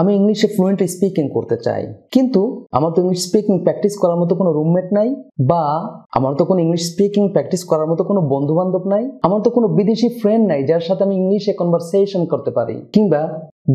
আমি ইংলিশে fluent speaking করতে চাই, কিন্তু আমার তো ইংলিশ স্পিকিং প্র্যাকটিস করার মতো কোনো রুমমেট নাই, বা আমার তো কোনো ইংলিশ স্পিকিং প্র্যাকটিস করার মতো কোনো বন্ধু বান্ধব নাই, আমার তো কোনো বিদেশি ফ্রেন্ড নাই যার সাথে আমি ইংলিশে কনভারসেশন করতে পারি, কিংবা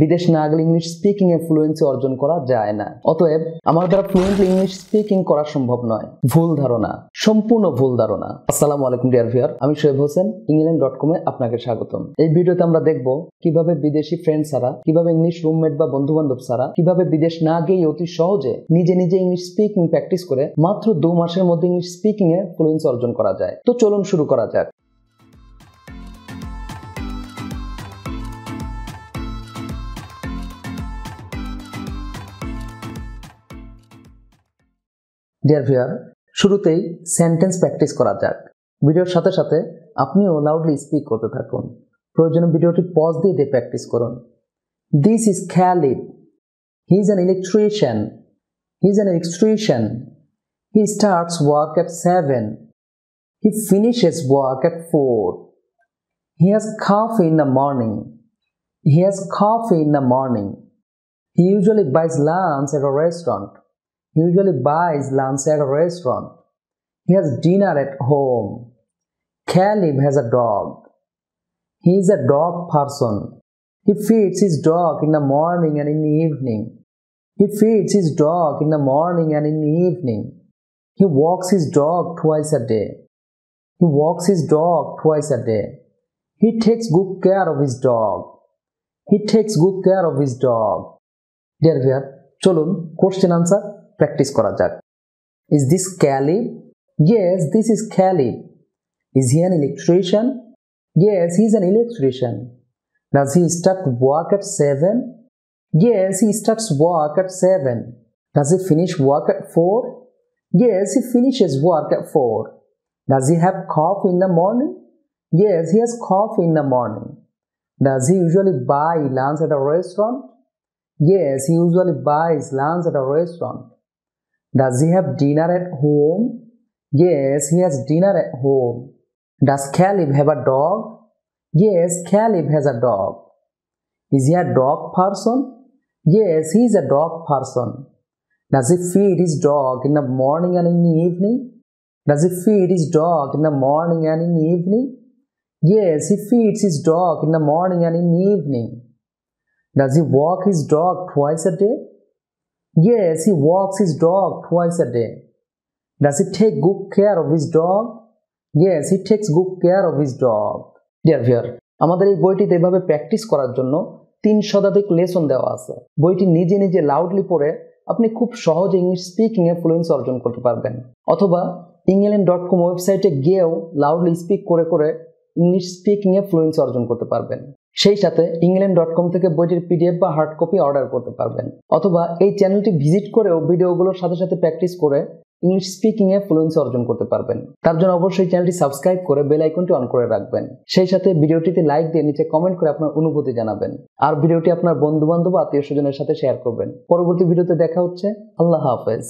বিদেশ না গেলে ইংলিশ স্পিকিং এ ফ্লুয়েন্সি অর্জন করা যায় না। অতএব আমার দ্বারা ফ্লুয়েন্টলি ইংলিশ স্পিকিং করা সম্ভব নয়। ভুল ধারণা, সম্পূর্ণ ভুল ধারণা। আসসালামু আলাইকুম ডিয়ার ভিউয়ার, আমি শোয়েব হোসেন, england.com এ আপনাকে স্বাগতম। এই ভিডিওতে আমরা দেখব কিভাবে বিদেশি ফ্রেন্ড ছাড়া, কিভাবে ইংলিশ রুমমেট বা বন্ধু বান্ধব ছাড়া, কিভাবে বিদেশ না গিয়ে অতি সহজে নিজে নিজে ইংলিশ স্পিকিং প্র্যাকটিস করে মাত্র 2 মাসের মধ্যে ইংলিশ স্পিকিং এ ফ্লুয়েন্সি অর্জন করা যায়। তো চলুন শুরু করা যাক। ডিয়ার ভিউয়ার, শুরুতেই সেন্টেন্স প্র্যাকটিস করা যাক। ভিডিওর সাথে সাথে আপনিও লাউডলি স্পিক করতে থাকুন। প্রয়োজনে ভিডিওটি পজ দিয়ে প্র্যাকটিস করুন। This is Khalid. He is an electrician. He is an electrician. He starts work at 7. He finishes work at 4. He has coffee in the morning. He has coffee in the morning. He usually buys lunch at a restaurant. He usually buys lunch at a restaurant. He has dinner at home. Khalid has a dog. He is a dog person. He feeds his dog in the morning and in the evening. He feeds his dog in the morning and in the evening. He walks his dog twice a day. He walks his dog twice a day. He takes good care of his dog. He takes good care of his dog. Dear viewer, চলুন question answer practice করা যাক। Is this Khalid? Yes, this is Khalid. Is he an electrician? Yes, he is an electrician. Does he start work at 7? Yes, he starts work at 7. Does he finish work at 4? Yes, he finishes work at 4. Does he have coffee in the morning? Yes, he has coffee in the morning. Does he usually buy lunch at a restaurant? Yes, he usually buys lunch at a restaurant. Does he have dinner at home? Yes, he has dinner at home. Does Khalid have a dog? Yes, Khalid has a dog. Is he a dog person? Yes, he is a dog person. Does he feed his dog in the morning and in the evening? Does he feed his dog in the morning and in the evening? Yes, he feeds his dog in the morning and in the evening. Does he walk his dog twice a day? Yes, he walks his dog twice a day. Does he take good care of his dog? Yes, he takes good care of his dog. Dear viewer, আমাদের এই বইটিতে এভাবে practice করার জন্য 3 শতাধিক lesson দেওয়া আছে। বইটি নিজে নিজে লাউডলি পড়ে আপনি খুব সহজে ইংলিশ স্পিকিং এ ফ্লুয়েন্সি অর্জন করতে পারবেন, অথবা england.com ওয়েবসাইটে গিয়েও লাউডলি স্পিক করে করে ইংলিশ স্পিকিং এ ফ্লুয়েন্সি অর্জন করতে পারবেন। সেই সাথে england.com থেকে বইটির পিডিএফ বা হার্ড কপি অর্ডার করতে পারবেন, অথবা এই চ্যানেলটি ভিজিট করেও ভিডিওগুলোর সাথে সাথে প্র্যাকটিস করে ইংলিশ স্পিকিং এ ফ্লুয়েন্সি অর্জন করতে পারবেন। তার জন্য অবশ্যই চ্যানেলটি সাবস্ক্রাইব করে বেল আইকনটি অন করে রাখবেন। সেই সাথে ভিডিওটিতে লাইক দিয়ে নিচে কমেন্ট করে আপনার অনুভূতি জানাবেন, আর ভিডিওটি আপনার বন্ধু বান্ধব আত্মীয় স্বজনের সাথে শেয়ার করবেন। পরবর্তী ভিডিওতে দেখা হচ্ছে। আল্লাহ হাফেজ।